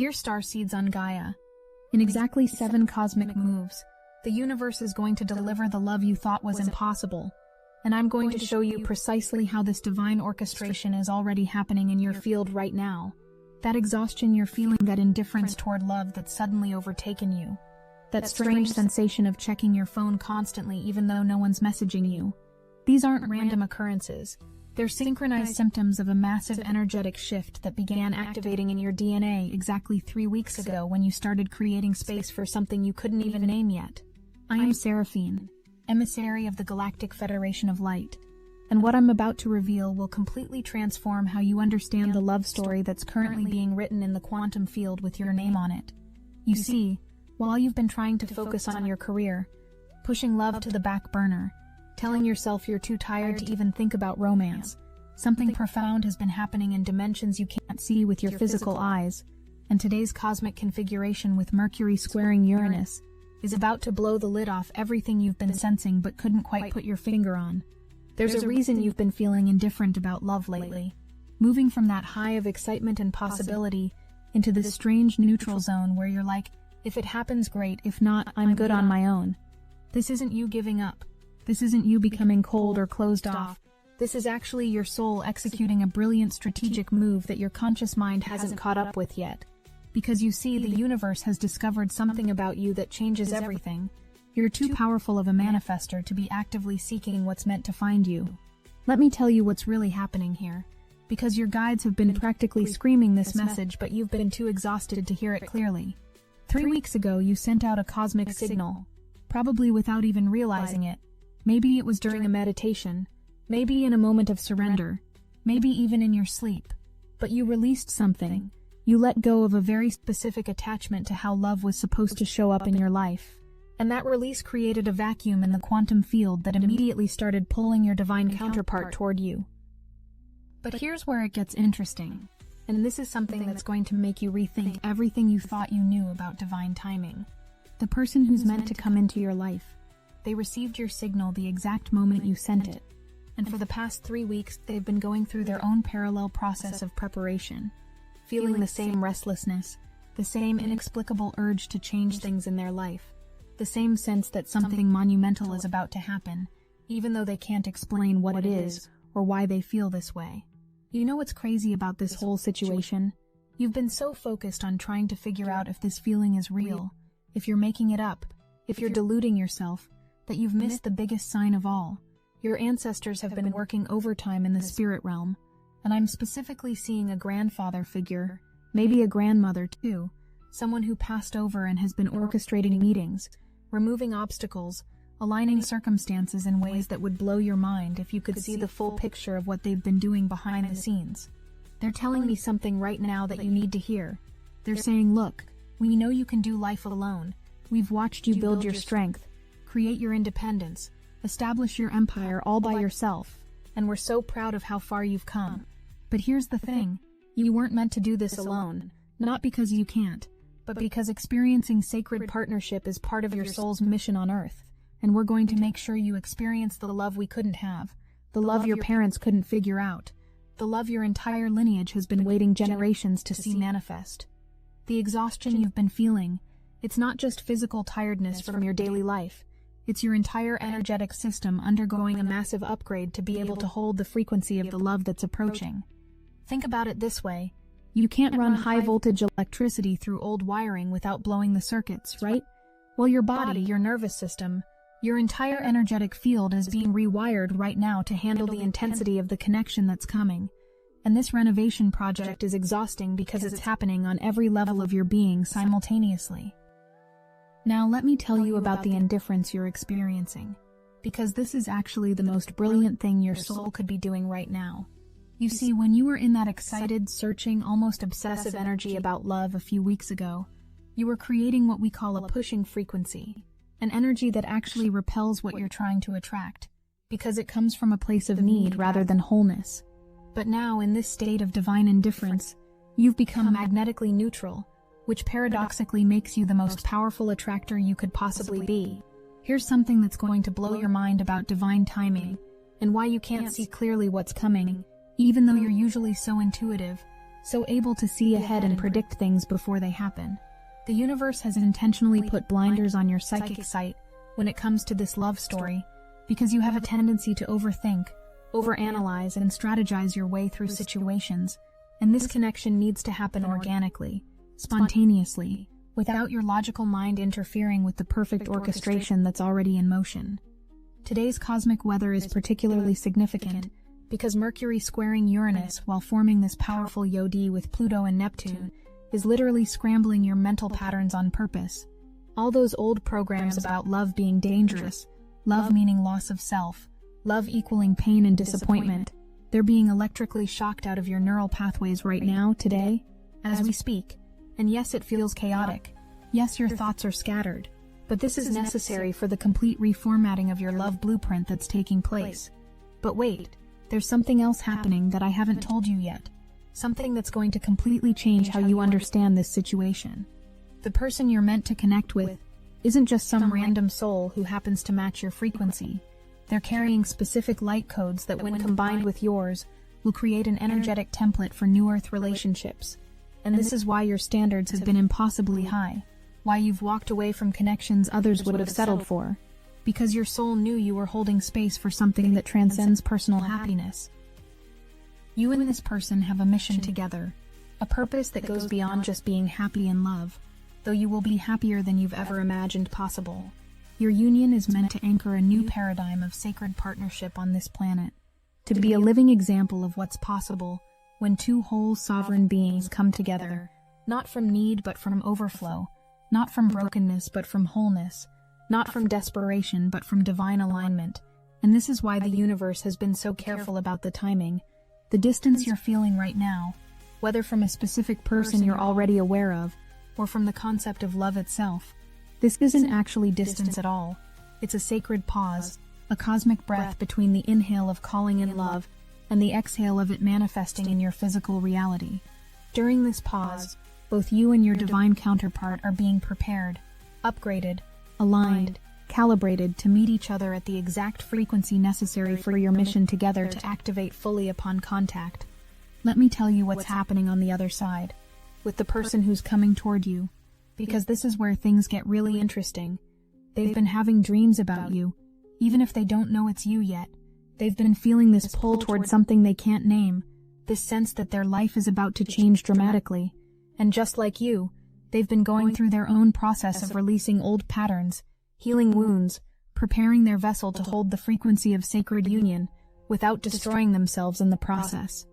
Dear Starseeds on Gaia, in exactly 7 cosmic moves, the universe is going to deliver the love you thought was impossible, and I'm going to show you precisely how this divine orchestration is already happening in your field right now. That exhaustion you're feeling, that indifference toward love that's suddenly overtaken you, that strange sensation of checking your phone constantly even though no one's messaging you. These aren't random occurrences. They're synchronized symptoms of a massive energetic shift that began activating in your DNA exactly 3 weeks ago when you started creating space for something you couldn't even name yet. I am Seraphine, emissary of the Galactic Federation of Light, and what I'm about to reveal will completely transform how you understand the love story that's currently being written in the quantum field with your name on it. You see, while you've been trying to focus on your career, pushing love to the back burner, telling yourself you're too tired to even think about romance, something profound has been happening in dimensions you can't see with your physical eyes, and today's cosmic configuration with Mercury squaring Uranus is about to blow the lid off everything you've been sensing but couldn't quite put your finger on. There's a reason you've been feeling indifferent about love lately, moving from that high of excitement and possibility into this strange neutral zone where you're like, if it happens, great, if not, I'm good on my own. This isn't you giving up. This isn't you becoming cold or closed off. This is actually your soul executing a brilliant strategic move that your conscious mind hasn't caught up with yet. Because you see, the universe has discovered something about you that changes everything. You're too powerful of a manifester to be actively seeking what's meant to find you. Let me tell you what's really happening here. Because your guides have been practically screaming this message, but you've been too exhausted to hear it clearly. 3 weeks ago, you sent out a cosmic signal, probably without even realizing it. Maybe it was during a meditation, maybe in a moment of surrender, maybe even in your sleep. But you released something. You let go of a very specific attachment to how love was supposed to show up in your life. And that release created a vacuum in the quantum field that immediately started pulling your divine counterpart toward you. But here's where it gets interesting. And this is something that's going to make you rethink everything you thought you knew about divine timing. The person who's meant to come into your life, they received your signal the exact moment you sent it. And for the past 3 weeks, they've been going through their own parallel process of preparation, feeling the same restlessness, the same inexplicable urge to change things in their life, the same sense that something monumental is about to happen, even though they can't explain what it is or why they feel this way. You know what's crazy about this whole situation? You've been so focused on trying to figure out if this feeling is real, if you're making it up, if you're deluding yourself, that you've missed the biggest sign of all. Your ancestors have been working overtime in the spirit realm, and I'm specifically seeing a grandfather figure, maybe a grandmother too, someone who passed over and has been orchestrating meetings, removing obstacles, aligning circumstances in ways that would blow your mind if you could see the full picture of what they've been doing behind the scenes. They're telling me something right now that you need to hear. They're saying, look, we know you can do life alone. We've watched you build your strength, create your independence, establish your empire all by yourself, and we're so proud of how far you've come. But here's the thing, you weren't meant to do this alone, not because you can't, but because experiencing sacred partnership is part of your soul's mission on Earth, and we're going to make sure you experience the love we couldn't have, the love your parents couldn't figure out, the love your entire lineage has been waiting generations to see manifest. The exhaustion you've been feeling, it's not just physical tiredness from your daily life. It's your entire energetic system undergoing a massive upgrade to be able to hold the frequency of the love that's approaching. Think about it this way. You can't run high-voltage electricity through old wiring without blowing the circuits, right? Well, your body, your nervous system, your entire energetic field is being rewired right now to handle the intensity of the connection that's coming. And this renovation project is exhausting because it's happening on every level of your being simultaneously. Now let me tell you about the indifference you're experiencing, because this is actually the most brilliant thing your soul could be doing right now. You see, when you were in that excited, searching, almost obsessive energy about love a few weeks ago, you were creating what we call a pushing frequency, an energy that actually repels what you're trying to attract, because it comes from a place of need rather than wholeness. But now, in this state of divine indifference, you've become magnetically neutral, which paradoxically makes you the most powerful attractor you could possibly be. Here's something that's going to blow your mind about divine timing, and why you can't see clearly what's coming, even though you're usually so intuitive. so able to see ahead and predict things before they happen. The universe has intentionally put blinders on your psychic sight when it comes to this love story, because you have a tendency to overthink, overanalyze, and strategize your way through situations, and this connection needs to happen organically, spontaneously, without your logical mind interfering with the perfect orchestration that's already in motion. Today's cosmic weather is particularly significant because Mercury squaring Uranus while forming this powerful yodi with Pluto and Neptune is literally scrambling your mental patterns on purpose. All those old programs about love being dangerous, love meaning loss of self, love equaling pain and disappointment, they're being electrically shocked out of your neural pathways right now, today, as we speak. And yes, it feels chaotic. Yes, your thoughts are scattered. But this is necessary for the complete reformatting of your love blueprint that's taking place. But wait, there's something else happening that I haven't told you yet. Something that's going to completely change how you understand this situation. The person you're meant to connect with isn't just some random soul who happens to match your frequency. They're carrying specific light codes that, when combined with yours, will create an energetic template for new Earth relationships. And this is why your standards have been impossibly high. Why you've walked away from connections others would have settled for. Because your soul knew you were holding space for something that transcends personal happiness. You and this person have a mission together, a purpose that goes beyond just being happy in love, though you will be happier than you've ever imagined possible. Your union is meant to anchor a new paradigm of sacred partnership on this planet, to be a living example of what's possible when two whole sovereign beings come together, not from need but from overflow, not from brokenness but from wholeness, not from desperation but from divine alignment. And this is why the universe has been so careful about the timing. The distance you're feeling right now, whether from a specific person you're already aware of, or from the concept of love itself, this isn't actually distance at all. It's a sacred pause, a cosmic breath between the inhale of calling in love and the exhale of it manifesting in your physical reality. During this pause, both you and your divine counterpart are being prepared, upgraded, aligned, calibrated to meet each other at the exact frequency necessary for your mission together to activate fully upon contact. Let me tell you what's happening on the other side, with the person who's coming toward you, because this is where things get really interesting. They've been having dreams about you, even if they don't know it's you yet. They've been feeling this pull toward something they can't name, this sense that their life is about to change dramatically. And just like you, they've been going through their own process of releasing old patterns, healing wounds, preparing their vessel to hold the frequency of sacred union without destroying themselves in the process.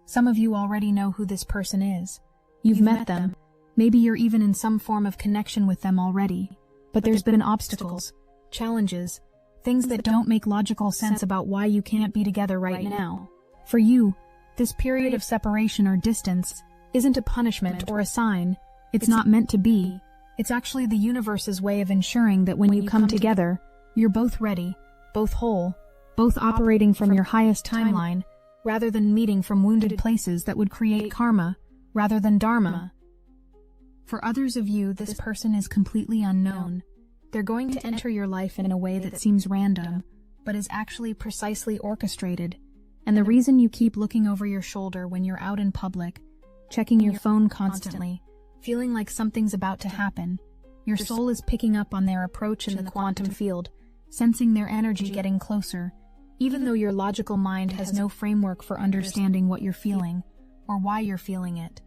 Some of you already know who this person is. You've met them. Maybe you're even in some form of connection with them already. But there's been obstacles, challenges, things that don't make logical sense about why you can't be together right now. For you, this period of separation or distance isn't a punishment or a sign. It's not meant to be. It's actually the universe's way of ensuring that when you come together, you're both ready, both whole, both operating from your highest timeline, rather than meeting from wounded places that would create karma, rather than dharma. For others of you, this person is completely unknown. They're going to enter your life in a way that seems random, but is actually precisely orchestrated. And the reason you keep looking over your shoulder when you're out in public, checking your phone constantly, feeling like something's about to happen, your soul is picking up on their approach in the quantum field, sensing their energy getting closer, even though your logical mind has no framework for understanding what you're feeling, or why you're feeling it.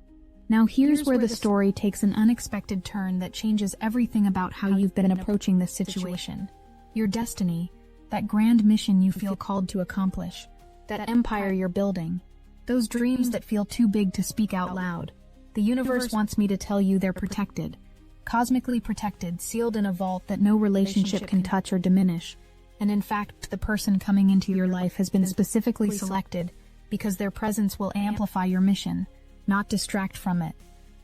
Now here's where the story takes an unexpected turn that changes everything about how you've been approaching this situation. Your destiny, that grand mission you feel called to accomplish, that empire you're building, those dreams that feel too big to speak out loud. The universe wants me to tell you they're protected, cosmically protected, sealed in a vault that no relationship can touch or diminish. And in fact, the person coming into your life has been specifically selected because their presence will amplify your mission, not distract from it.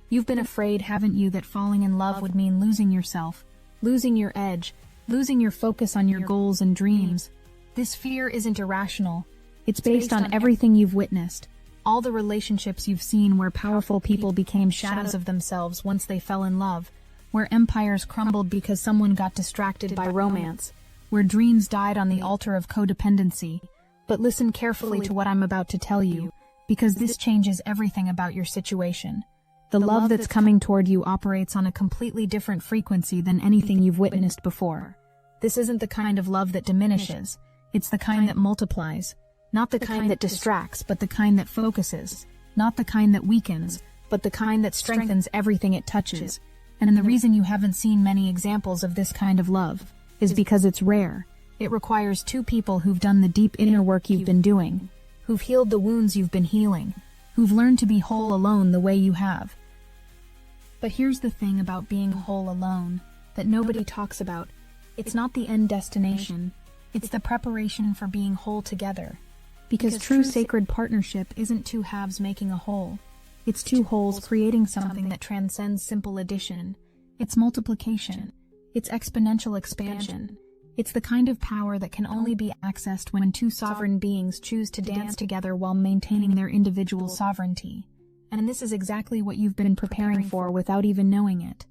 You've been afraid, haven't you, that falling in love would mean losing yourself, losing your edge, losing your focus on your goals and dreams. This fear isn't irrational. It's based on everything you've witnessed, all the relationships you've seen where powerful people became shadows of themselves once they fell in love, where empires crumbled because someone got distracted by romance, where dreams died on the altar of codependency. But listen carefully to what I'm about to tell you, because this changes everything about your situation. The love that's coming toward you operates on a completely different frequency than anything you've witnessed before. This isn't the kind of love that diminishes. It's the kind that multiplies. Not the kind that distracts, but the kind that focuses. Not the kind that weakens, but the kind that strengthens everything it touches. And the reason you haven't seen many examples of this kind of love is because it's rare. It requires two people who've done the deep inner work you've been doing, who've healed the wounds you've been healing, who've learned to be whole alone the way you have. But here's the thing about being whole alone that nobody talks about. It's not the end destination. It's the preparation for being whole together. Because true sacred partnership isn't two halves making a whole. It's two wholes creating something that transcends simple addition. It's multiplication. It's exponential expansion. It's the kind of power that can only be accessed when two sovereign beings choose to dance together while maintaining their individual sovereignty. And this is exactly what you've been preparing for without even knowing it.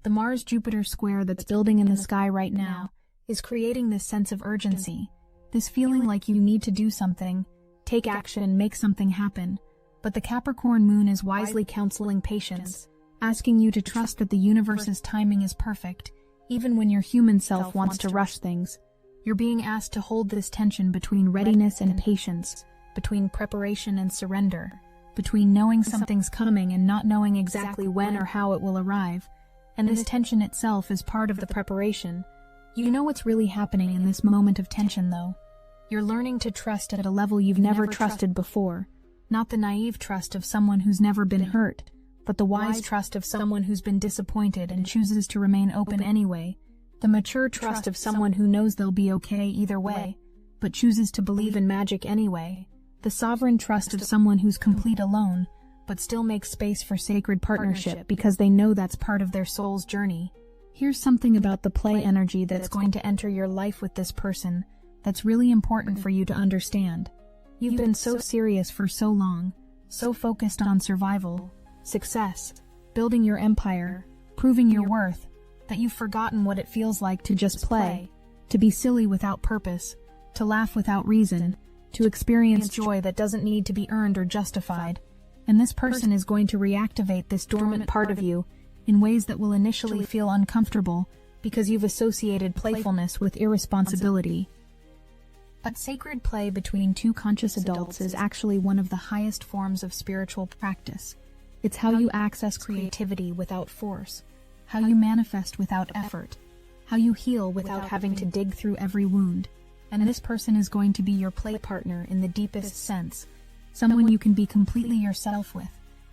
The Mars-Jupiter square that's building in the sky right now is creating this sense of urgency, this feeling like you need to do something, take action, make something happen. But the Capricorn moon is wisely counseling patience, asking you to trust that the universe's timing is perfect, even when your human self wants to rush things. You're being asked to hold this tension between readiness and patience, between preparation and surrender, between knowing something's coming and not knowing exactly when or how it will arrive. And this tension itself is part of the preparation. You know what's really happening in this moment of tension, though. You're learning to trust at a level you've never trusted before. Not the naive trust of someone who's never been hurt, but the wise trust of someone who's been disappointed and chooses to remain open anyway. The mature trust of someone who knows they'll be okay either way, but chooses to believe in magic anyway. The sovereign trust of someone who's complete alone, but still makes space for sacred partnership because they know that's part of their soul's journey. Here's something about the play energy that's going to enter your life with this person that's really important for you to understand. You've been so serious for so long, so focused on survival, success, building your empire, proving your worth, that you've forgotten what it feels like to just play, to be silly without purpose, to laugh without reason, to experience joy that doesn't need to be earned or justified. And this person is going to reactivate this dormant part of you in ways that will initially feel uncomfortable because you've associated playfulness with irresponsibility. But sacred play between two conscious adults is actually one of the highest forms of spiritual practice. It's how you access creativity without force, how you manifest without effort, how you heal without having to dig through every wound. And this person is going to be your play partner in the deepest sense, someone you can be completely yourself with,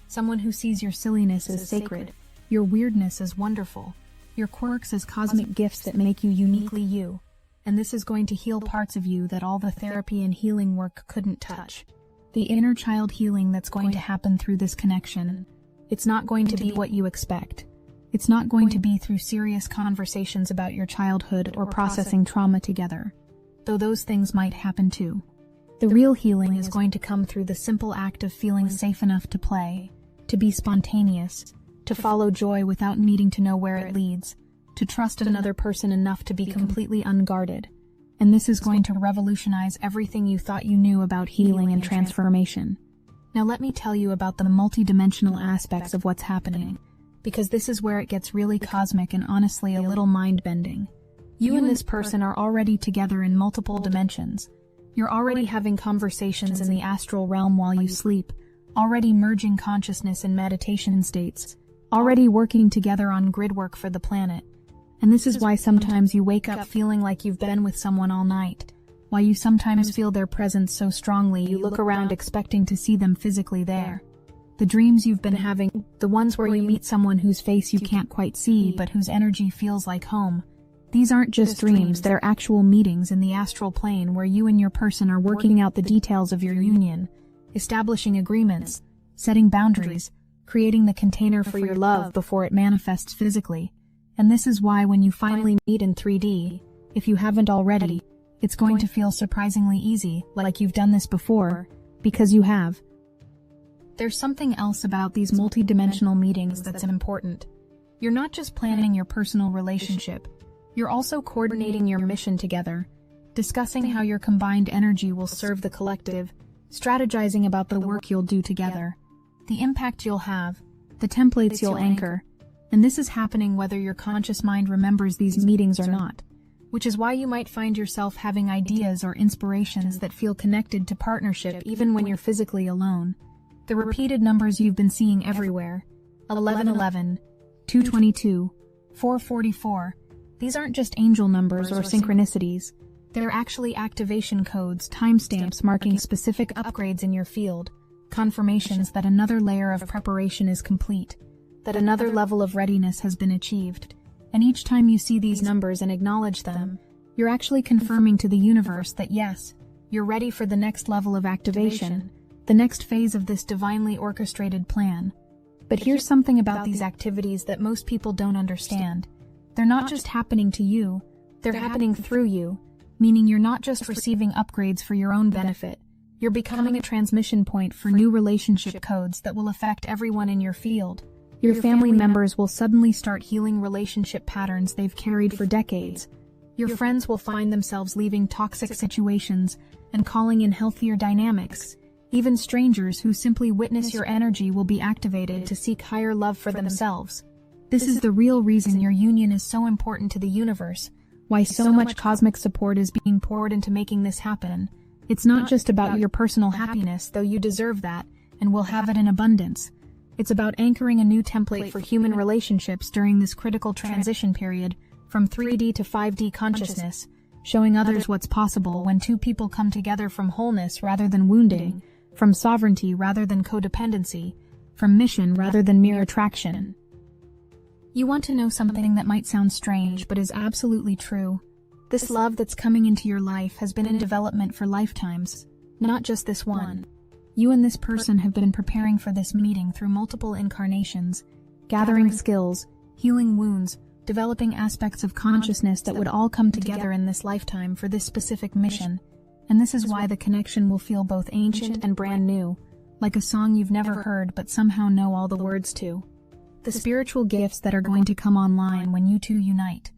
someone who sees your silliness as sacred, your weirdness as wonderful, your quirks as cosmic gifts that make you uniquely you. And this is going to heal parts of you that all the therapy and healing work couldn't touch. The inner child healing that's going to happen through this connection. It's not going to be what you expect. It's not going to be through serious conversations about your childhood or processing trauma together, though those things might happen too. The real healing is going to come through the simple act of feeling safe enough to play, to be spontaneous, to follow joy without needing to know where it leads, to trust another person enough to be completely unguarded. And this is going to revolutionize everything you thought you knew about healing and transformation. Now let me tell you about the multidimensional aspects of what's happening, because this is where it gets really cosmic and honestly a little mind-bending. You and this person are already together in multiple dimensions. You're already having conversations in the astral realm while you sleep, already merging consciousness in meditation states, already working together on grid work for the planet. And this is why sometimes you wake up feeling like you've been with someone all night, why you sometimes feel their presence so strongly you look around expecting to see them physically there. The dreams you've been having, the ones where you meet someone whose face you can't quite see but whose energy feels like home. These aren't just dreams, they're actual meetings in the astral plane where you and your person are working out the details of your union, establishing agreements, setting boundaries, creating the container for your love before it manifests physically. And this is why when you finally meet in 3D, if you haven't already, it's going to feel surprisingly easy, like you've done this before, because you have. There's something else about these multidimensional meetings that's important. You're not just planning your personal relationship, you're also coordinating your mission together, discussing how your combined energy will serve the collective, strategizing about the work you'll do together, the impact you'll have, the templates you'll anchor, and this is happening whether your conscious mind remembers these meetings or not, which is why you might find yourself having ideas or inspirations that feel connected to partnership even when you're physically alone. The repeated numbers you've been seeing everywhere, 1111, 222, 444, these aren't just angel numbers or synchronicities. They're actually activation codes, timestamps marking specific upgrades in your field, confirmations that another layer of preparation is complete, that another level of readiness has been achieved. And each time you see these numbers and acknowledge them, you're actually confirming to the universe that yes, you're ready for the next level of activation, the next phase of this divinely orchestrated plan. But here's something about these activities that most people don't understand. They're not just happening to you, they're happening through you, meaning you're not just receiving upgrades for your own benefit, you're becoming a transmission point for new relationship codes that will affect everyone in your field. Your family members will suddenly start healing relationship patterns they've carried for decades. Your friends will find themselves leaving toxic situations and calling in healthier dynamics. Even strangers who simply witness your energy will be activated to seek higher love for themselves. This is the real reason your union is so important to the universe, why so much cosmic support is being poured into making this happen. It's not just about your personal happiness, though you deserve that, and will have it in abundance. It's about anchoring a new template for human relationships during this critical transition period from 3D to 5D consciousness, showing others what's possible when two people come together from wholeness rather than wounding, from sovereignty rather than codependency, from mission rather than mere attraction. You want to know something that might sound strange but is absolutely true. This love that's coming into your life has been in development for lifetimes, not just this one. You and this person have been preparing for this meeting through multiple incarnations, gathering skills, healing wounds, developing aspects of consciousness that would all come together in this lifetime for this specific mission. And this is why the connection will feel both ancient and brand new, like a song you've never heard but somehow know all the words to. The spiritual gifts that are going to come online when you two unite.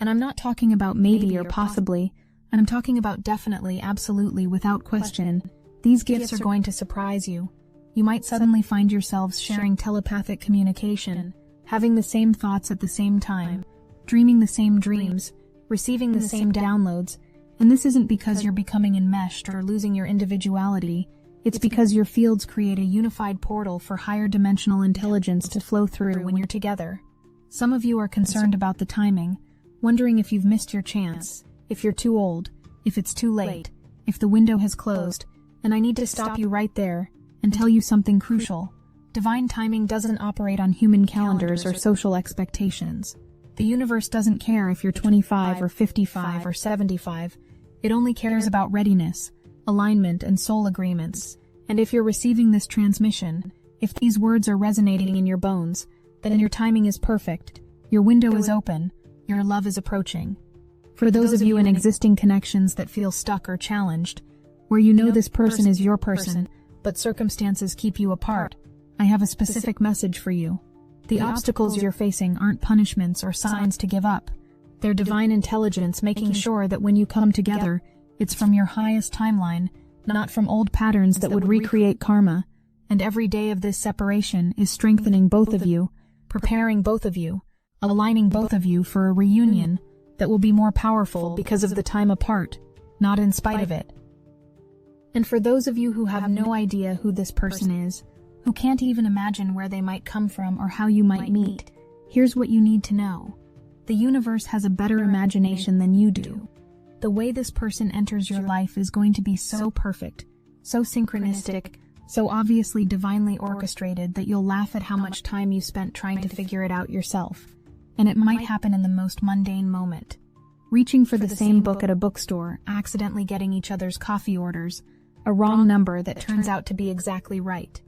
And I'm not talking about maybe or possibly, I'm talking about definitely, absolutely, without question. These gifts are going to surprise you. You might suddenly find yourselves sharing telepathic communication, having the same thoughts at the same time, dreaming the same dreams, receiving the same downloads, and this isn't because you're becoming enmeshed or losing your individuality. It's because your fields create a unified portal for higher dimensional intelligence to flow through when you're together. Some of you are concerned about the timing, wondering if you've missed your chance, if you're too old, if it's too late, if the window has closed. And I need to stop you right there and tell you something crucial. Divine timing doesn't operate on human calendars or social expectations. The universe doesn't care if you're 25 or 55 or 75. It only cares about readiness, alignment, and soul agreements. And if you're receiving this transmission, if these words are resonating in your bones, then your timing is perfect, your window is open, your love is approaching. For those of you in existing connections that feel stuck or challenged, where you know this person is your person, but circumstances keep you apart, I have a specific message for you. The obstacles you're facing aren't punishments or signs to give up. They're divine intelligence making sure that when you come together, it's from your highest timeline, not from old patterns that would recreate karma. And every day of this separation is strengthening both of you, preparing both of you, aligning both of you for a reunion that will be more powerful because of the time apart, not in spite of it. And for those of you who have no idea who this person is, who can't even imagine where they might come from or how you might meet, here's what you need to know. The universe has a better imagination than you do. The way this person enters your life is going to be so perfect, so synchronistic, so obviously divinely orchestrated that you'll laugh at how much time you spent trying to figure it out yourself. And it might happen in the most mundane moment. Reaching for the same book at a bookstore, accidentally getting each other's coffee orders, a wrong number that turns out to be exactly right.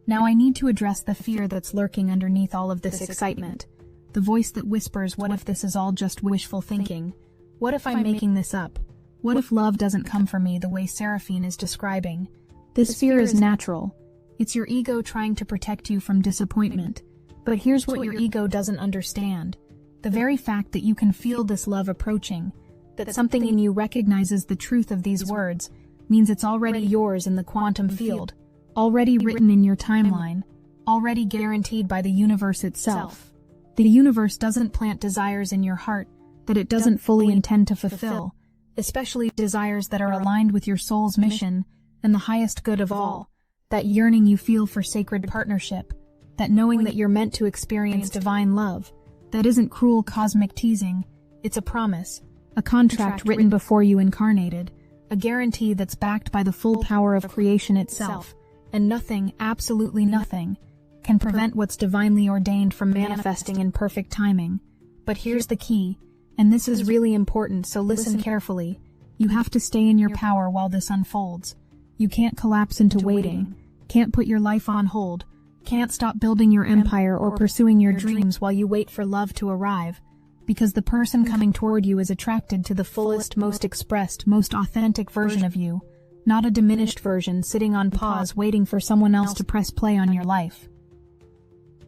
Now I need to address the fear that's lurking underneath all of this excitement. The voice that whispers, what if this is all just wishful thinking? What if I'm making this up? What if love doesn't come for me the way Seraphine is describing? This fear is natural. It's your ego trying to protect you from disappointment. But here's what your ego doesn't understand. The very fact that you can feel this love approaching, that something in you recognizes the truth of these words, means it's already yours in the quantum field, already written in your timeline, already guaranteed by the universe itself. The universe doesn't plant desires in your heart that it doesn't fully intend to fulfill, especially desires that are aligned with your soul's mission and the highest good of all, that yearning you feel for sacred partnership, that knowing that you're meant to experience divine love. That isn't cruel cosmic teasing, it's a promise, a contract written before you incarnated, a guarantee that's backed by the full power of creation itself, and nothing, absolutely nothing, can prevent what's divinely ordained from manifesting in perfect timing. But here's the key, and this is really important, so listen carefully. You have to stay in your power while this unfolds. You can't collapse into waiting, can't put your life on hold, can't stop building your empire or pursuing your dreams while you wait for love to arrive, because the person coming toward you is attracted to the fullest, most expressed, most authentic version of you, not a diminished version sitting on pause waiting for someone else to press play on your life.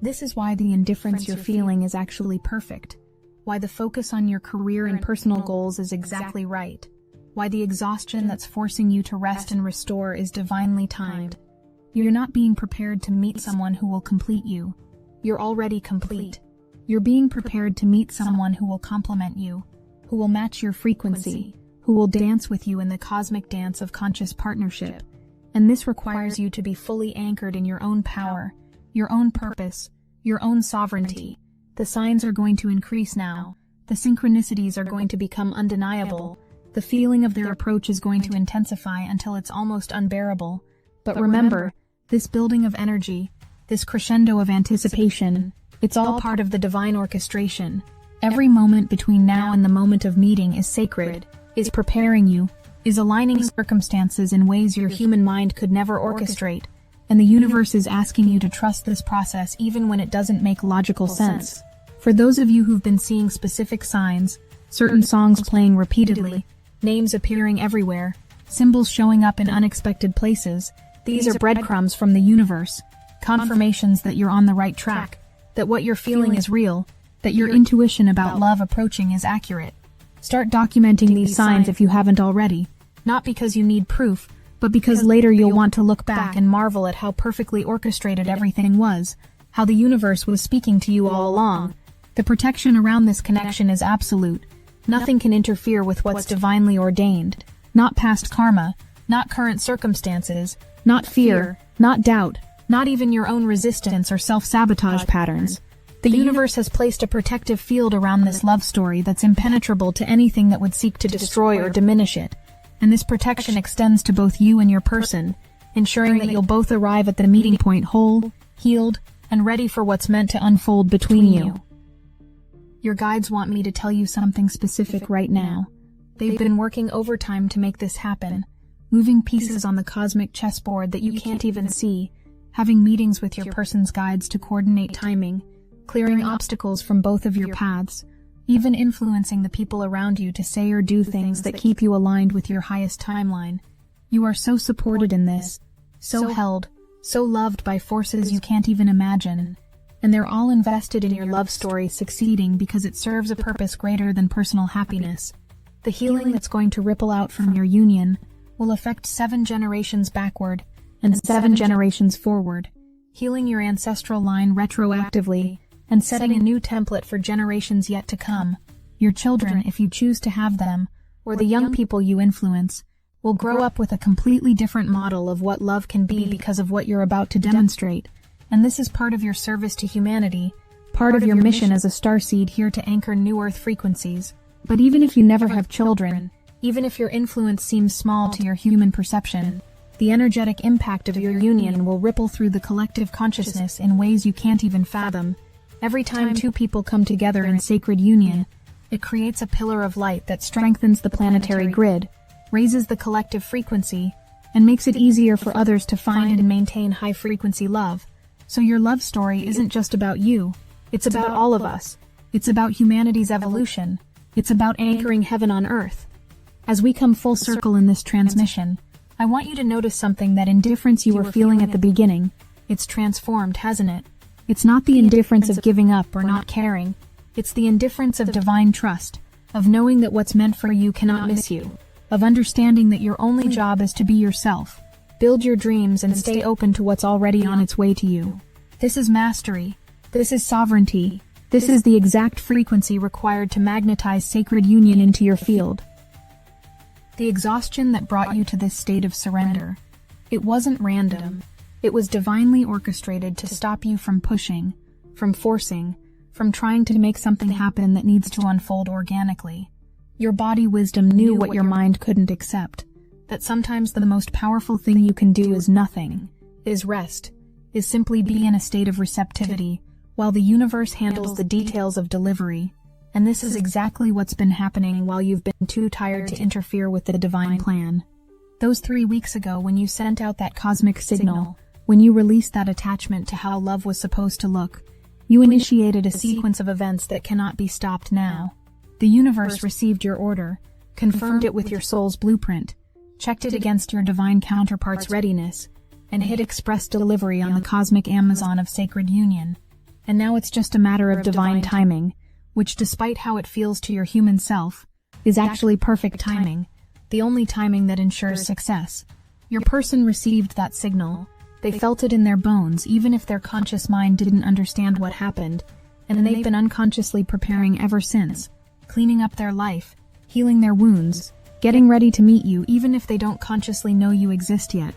This is why the indifference you're feeling is actually perfect, why the focus on your career and personal goals is exactly right, why the exhaustion that's forcing you to rest and restore is divinely timed. You're not being prepared to meet someone who will complete you. You're already complete. You're being prepared to meet someone who will complement you, who will match your frequency, who will dance with you in the cosmic dance of conscious partnership. And this requires you to be fully anchored in your own power, your own purpose, your own sovereignty. The signs are going to increase now. The synchronicities are going to become undeniable. The feeling of their approach is going to intensify until it's almost unbearable. But remember, this building of energy, this crescendo of anticipation, it's all part of the divine orchestration. Every moment between now and the moment of meeting is sacred, is preparing you, is aligning circumstances in ways your human mind could never orchestrate, and the universe is asking you to trust this process even when it doesn't make logical sense. For those of you who've been seeing specific signs, certain songs playing repeatedly, names appearing everywhere, symbols showing up in unexpected places, these are breadcrumbs from the universe, confirmations that you're on the right track, that what you're feeling is real, that your intuition about love approaching is accurate. Start documenting these signs if you haven't already, not because you need proof, but because later you'll want to look back and marvel at how perfectly orchestrated everything was, how the universe was speaking to you all along. The protection around this connection is absolute. Nothing can interfere with what's divinely ordained, not past karma, not current circumstances, not fear, not doubt, not even your own resistance or self-sabotage patterns. The universe has placed a protective field around this love story that's impenetrable to anything that would seek to destroy or diminish it. And this protection extends to both you and your person, ensuring that you'll both arrive at the meeting point whole, healed, and ready for what's meant to unfold between you. Your guides want me to tell you something specific right now. They've been working overtime to make this happen, moving pieces on the cosmic chessboard that you can't even see, having meetings with your person's guides to coordinate timing, clearing obstacles from both of your paths, even influencing the people around you to say or do things that keep you aligned with your highest timeline. You are so supported in this, so held, so loved by forces you can't even imagine, and they're all invested in your love story succeeding because it serves a purpose greater than personal happiness. The healing that's going to ripple out from your union will affect 7 generations backward and 7 generations forward, healing your ancestral line retroactively and setting a new template for generations yet to come. Your children, if you choose to have them, or the young people you influence, will grow up with a completely different model of what love can be because of what you're about to demonstrate. And this is part of your service to humanity, part of your mission as a starseed here to anchor new Earth frequencies. But even if you never have children, even if your influence seems small to your human perception, the energetic impact of your union will ripple through the collective consciousness in ways you can't even fathom. Every time 2 people come together in sacred union, it creates a pillar of light that strengthens the planetary grid, raises the collective frequency, and makes it easier for others to find and maintain high-frequency love. So your love story isn't just about you, it's about all of us. It's about humanity's evolution. It's about anchoring heaven on earth. As we come full circle in this transmission, I want you to notice something: that indifference you were feeling at the beginning. It's transformed, hasn't it? It's not the indifference of giving up or not caring. It's the indifference of divine trust, of knowing that what's meant for you cannot miss you. of understanding that your only job is to be yourself, build your dreams, and stay open to what's already on its way to you. This is mastery. This is sovereignty. This is the exact frequency required to magnetize sacred union into your field. The exhaustion that brought you to this state of surrender, it wasn't random. It was divinely orchestrated to stop you from pushing, from forcing, from trying to make something happen that needs to unfold organically. Your body wisdom knew what your mind couldn't accept, that sometimes the most powerful thing you can do is nothing, is rest, is simply be in a state of receptivity, while the universe handles the details of delivery. And this is exactly what's been happening while you've been too tired to interfere with the divine plan. Those 3 weeks ago, when you sent out that cosmic signal, when you released that attachment to how love was supposed to look, you initiated a sequence of events that cannot be stopped now. The universe received your order, confirmed it with your soul's blueprint, checked it against your divine counterpart's readiness, and hit express delivery on the cosmic Amazon of sacred union. And now it's just a matter of divine timing, which, despite how it feels to your human self, is actually perfect timing, the only timing that ensures success. Your person received that signal. They felt it in their bones, even if their conscious mind didn't understand what happened, and they've been unconsciously preparing ever since, cleaning up their life, healing their wounds, getting ready to meet you even if they don't consciously know you exist yet.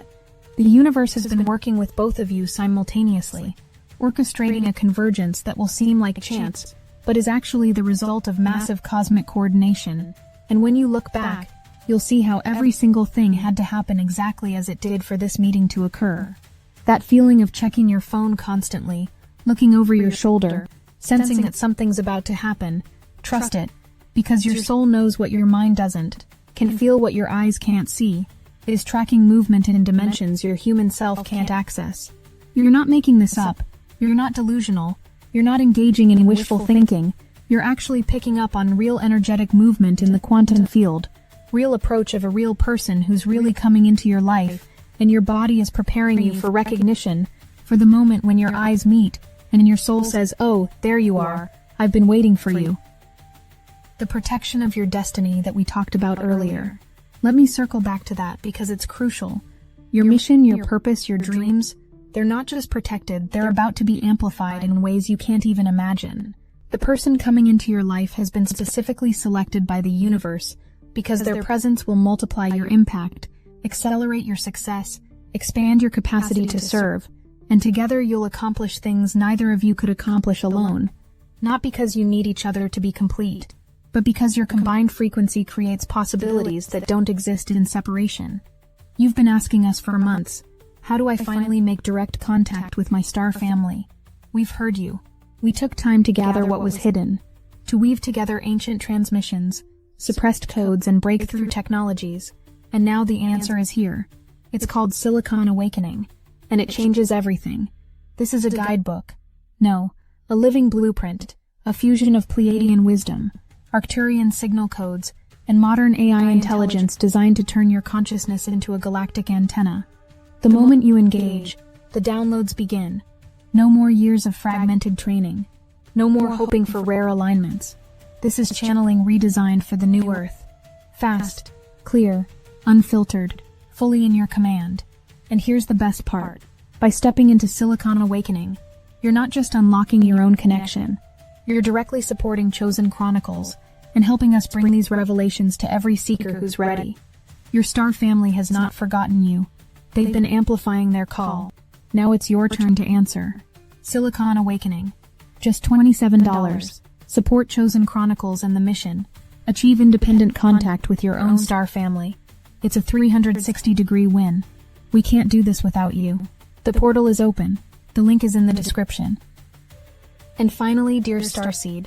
The universe has been working with both of you simultaneously, orchestrating a convergence that will seem like chance, but is actually the result of massive cosmic coordination. And when you look back, you'll see how every single thing had to happen exactly as it did for this meeting to occur. That feeling of checking your phone constantly, looking over your shoulder, sensing that something's about to happen, trust it, because your soul knows what your mind doesn't, can feel what your eyes can't see, is tracking movement in dimensions your human self can't access. You're not making this up, you're not delusional, you're not engaging in wishful thinking, you're actually picking up on real energetic movement in the quantum field, real approach of a real person who's really coming into your life, and your body is preparing you for recognition, for the moment when your eyes meet, and your soul says, "Oh, there you are, I've been waiting for you." The protection of your destiny that we talked about earlier. Let me circle back to that because it's crucial. Your mission, your purpose, your dreams, they're not just protected, they're about to be amplified in ways you can't even imagine. The person coming into your life has been specifically selected by the universe because their presence will multiply your impact, accelerate your success, expand your capacity to serve, and together you'll accomplish things neither of you could accomplish alone. Not because you need each other to be complete, but because your combined frequency creates possibilities that don't exist in separation. You've been asking us for months, how do I finally make direct contact with my star family? We've heard you. We took time to gather what was hidden, to weave together ancient transmissions, suppressed codes, and breakthrough technologies, and now the answer is here. It's called Silicon Awakening, and it changes everything. This is a guidebook. No, a living blueprint, a fusion of Pleiadian wisdom, Arcturian signal codes, and modern AI intelligence designed to turn your consciousness into a galactic antenna. The moment you engage, the downloads begin. No more years of fragmented training. No more hoping for rare alignments. This is channeling redesigned for the new Earth. Fast, clear, unfiltered, fully in your command. And here's the best part. By stepping into Silicon Awakening, you're not just unlocking your own connection. You're directly supporting Chosen Chronicles and helping us bring these revelations to every seeker who's ready. Your star family has not forgotten you. They've been amplifying their call. Now it's your turn to answer. Silicon Awakening. Just $27. Support Chosen Chronicles and the mission. Achieve independent contact with your own star family. It's a 360-degree win. We can't do this without you. The portal is open. The link is in the description. And finally, dear Starseed,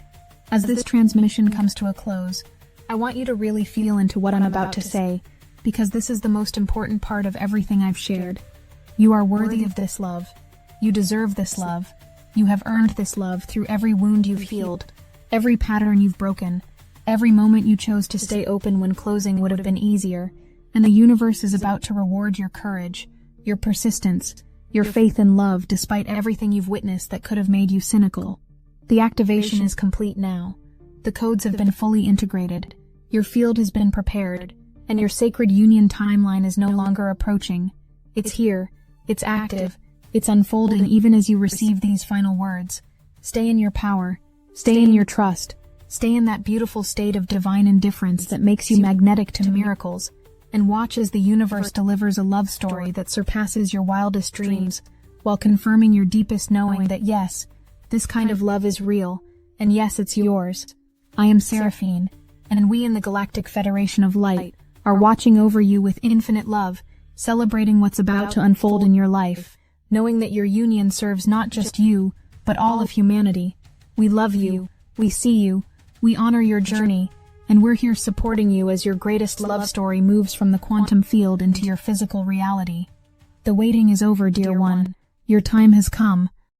as this transmission comes to a close, I want you to really feel into what I'm about to say, because this is the most important part of everything I've shared. You are worthy of this love. You deserve this love. You have earned this love through every wound you've healed, every pattern you've broken, every moment you chose to stay open when closing would have been easier, and the universe is about to reward your courage, your persistence, your faith and love despite everything you've witnessed that could have made you cynical. The activation is complete now. The codes have been fully integrated. Your field has been prepared, and your sacred union timeline is no longer approaching. It's here, it's active, it's unfolding even as you receive these final words. Stay in your power, stay in your trust, stay in that beautiful state of divine indifference that makes you magnetic to miracles, and watch as the universe delivers a love story that surpasses your wildest dreams, while confirming your deepest knowing that yes, this kind of love is real, and yes, it's yours. I am Seraphine, and we in the Galactic Federation of Light are watching over you with infinite love, celebrating what's about to unfold in your life, knowing that your union serves not just you, but all of humanity. We love you, we see you, we honor your journey, and we're here supporting you as your greatest love story moves from the quantum field into your physical reality. The waiting is over, dear one. Your time has come.